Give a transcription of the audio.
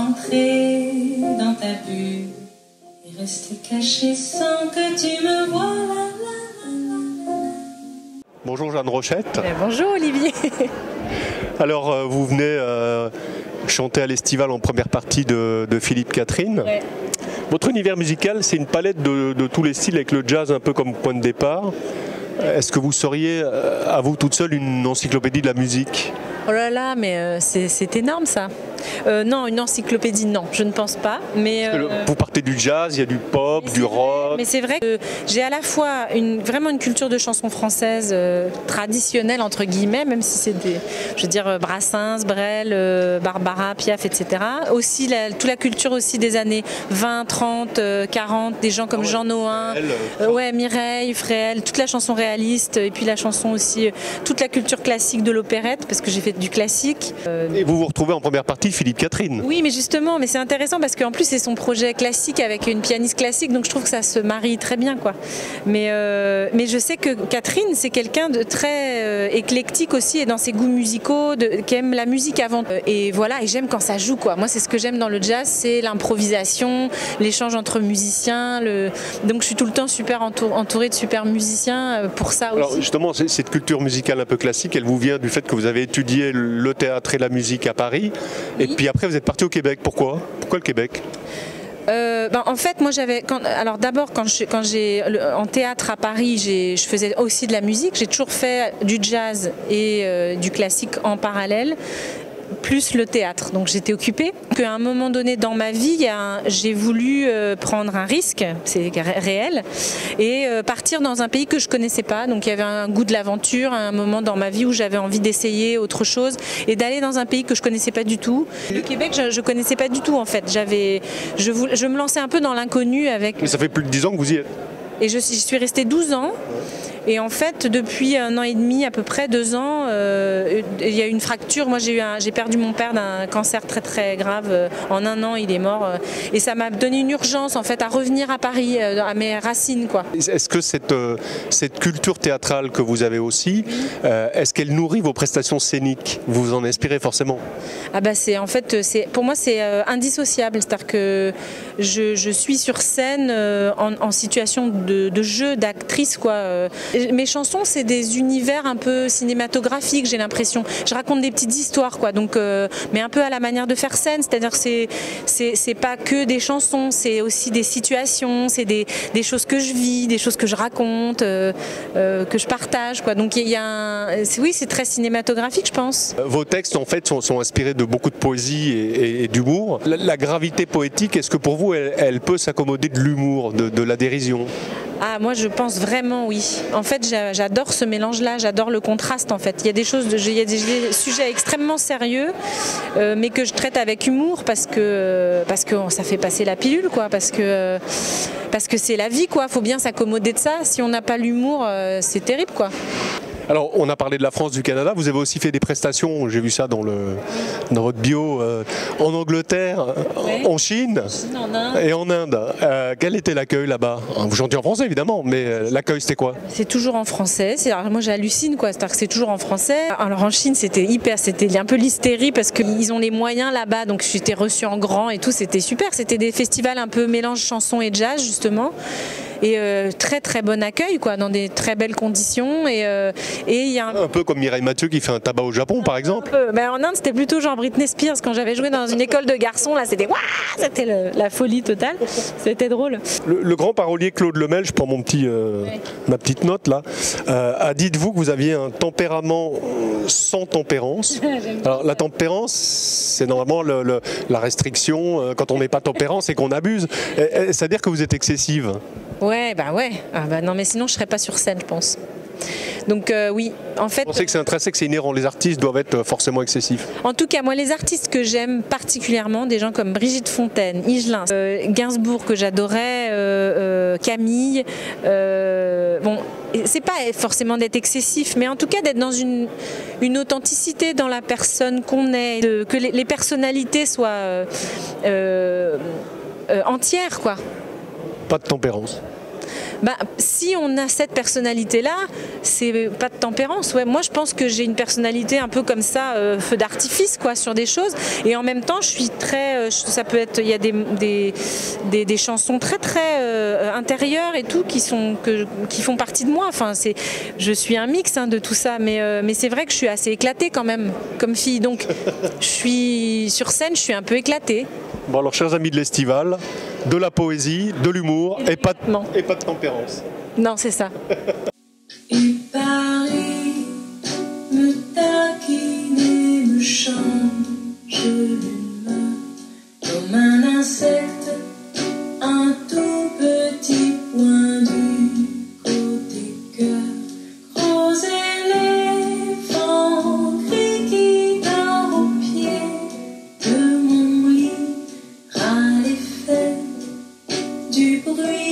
entrer dans ta bulle et rester caché sans que tu me vois. Bonjour Jeanne Rochette. Bonjour Olivier. Alors vous venez chanter à l'Estival en première partie de Philippe Catherine. Ouais. Votre univers musical, c'est une palette de tous les styles avec le jazz un peu comme point de départ. Est-ce que vous seriez, à vous toute seule, une encyclopédie de la musique ? Oh là là, mais c'est énorme ça. Non, une encyclopédie, non, je ne pense pas. Mais vous partez du jazz, il y a du pop, du rock. Mais c'est vrai que j'ai à la fois vraiment une culture de chanson française traditionnelle, entre guillemets, même si c'est je veux dire, Brassens, Brel, Barbara, Piaf, etc. Aussi toute la culture aussi des années 20, 30, 40, des gens comme Jean Nohain, Mireille, Fréhel, toute la chanson réaliste, et puis la chanson aussi, toute la culture classique de l'opérette, parce que j'ai fait du classique. Et vous vous retrouvez en première partie Philippe Catherine. Oui, mais justement, c'est intéressant parce qu'en plus c'est son projet classique avec une pianiste classique, donc je trouve que ça se marie très bien, quoi. Mais je sais que Catherine, c'est quelqu'un de très éclectique aussi, et dans ses goûts musicaux, qui aime la musique avant. Et voilà, et j'aime quand ça joue, quoi. Moi, c'est ce que j'aime dans le jazz, c'est l'improvisation, l'échange entre musiciens. Donc je suis tout le temps super entourée de super musiciens pour ça aussi. Alors justement, cette culture musicale un peu classique, elle vous vient du fait que vous avez étudié le théâtre et la musique à Paris. Oui. Et puis après, vous êtes parti au Québec. Pourquoi le Québec ? En fait, moi d'abord quand j'ai en théâtre à Paris, je faisais aussi de la musique. J'ai toujours fait du jazz et du classique en parallèle, plus le théâtre. Donc j'étais occupée. À un moment donné dans ma vie, j'ai voulu prendre un risque, c'est réel, et partir dans un pays que je connaissais pas. Donc il y avait un goût de l'aventure, un moment dans ma vie où j'avais envie d'essayer autre chose et d'aller dans un pays que je connaissais pas du tout. Le Québec, je connaissais pas du tout en fait. Je me lançais un peu dans l'inconnu avec. Mais ça fait plus de 10 ans que vous y êtes. Et j'y suis restée 12 ans. Et en fait, depuis 1 an et demi, à peu près 2 ans, il y a eu une fracture. Moi, j'ai perdu mon père d'un cancer très très grave. En 1 an, il est mort. Et ça m'a donné une urgence en fait à revenir à Paris, à mes racines, quoi. Est-ce que cette culture théâtrale que vous avez aussi, est-ce qu'elle nourrit vos prestations scéniques ? Vous vous en inspirez forcément ? Ah bah pour moi c'est indissociable. C'est-à-dire que je suis sur scène en situation de jeu, d'actrice, quoi. Mes chansons, c'est des univers un peu cinématographiques, j'ai l'impression. Je raconte des petites histoires, quoi. Donc, mais un peu à la manière de faire scène, c'est-à-dire c'est pas que des chansons, c'est aussi des situations, c'est des choses que je vis, des choses que je raconte, que je partage, quoi. Donc oui, c'est très cinématographique, je pense. Vos textes, en fait, sont inspirés de beaucoup de poésie et d'humour. La gravité poétique, est-ce que pour vous, elle peut s'accommoder de l'humour, de la dérision ? Ah, moi je pense vraiment oui. En fait, j'adore ce mélange-là, j'adore le contraste en fait. Il y a des sujets extrêmement sérieux, mais que je traite avec humour parce que ça fait passer la pilule, quoi. Parce que c'est la vie, quoi. Faut bien s'accommoder de ça. Si on n'a pas l'humour, c'est terrible, quoi. Alors, on a parlé de la France, du Canada. Vous avez aussi fait des prestations, j'ai vu ça dans votre bio, en Angleterre, ouais. En Chine et en Inde. Quel était l'accueil là-bas ? Vous chantez en français, évidemment, mais l'accueil, c'était quoi ? C'est toujours en français. Alors, moi, j'hallucine, quoi. C'est-à-dire que c'est toujours en français. Alors, en Chine, c'était un peu l'hystérie parce qu'ils ont les moyens là-bas. Donc, j'étais reçue en grand et tout. C'était super. C'était des festivals un peu mélange chanson et jazz, justement. Et très très bon accueil, quoi, dans des très belles conditions. Et il y a un peu comme Mireille Mathieu qui fait un tabac au Japon, par exemple. Mais en Inde, c'était plutôt genre Britney Spears. Quand j'avais joué dans une école de garçons, là, c'était la folie totale. C'était drôle. Le grand parolier Claude Lemel, je prends ma petite note là, a dit de vous que vous aviez un tempérament sans tempérance. Alors la tempérance, c'est normalement la restriction. Quand on n'est pas tempérant, c'est qu'on abuse. C'est-à-dire que vous êtes excessive. Ouais. Ah bah non, mais sinon je serais pas sur scène, je pense. Donc oui, en fait... Vous pensez que c'est intrinsèque, c'est inhérent, les artistes doivent être forcément excessifs? En tout cas, moi, les artistes que j'aime particulièrement, des gens comme Brigitte Fontaine, Higelin, Gainsbourg que j'adorais, Camille, bon, c'est pas forcément d'être excessif, mais en tout cas d'être dans une authenticité dans la personne qu'on est, que les personnalités soient entières, quoi. Pas de tempérance. bah, si on a cette personnalité-là, c'est pas de tempérance. Ouais, moi, je pense que j'ai une personnalité un peu comme ça, feu d'artifice, quoi, sur des choses. Et en même temps, je suis très, ça peut être, il y a des chansons très intérieures et tout qui font partie de moi. Enfin, je suis un mix de tout ça, mais c'est vrai que je suis assez éclatée quand même comme fille. Donc, je suis sur scène, je suis un peu éclatée. Bon alors, chers amis de l'Estival, de la poésie, de l'humour et pas de tempérance. Non, c'est ça. Et Paris me taquine et me change l'humeur comme un insecte, un tout petit point du côté cœur. Gros éléphant crie qui dort au pied de mon lit, ras l'effet du bruit.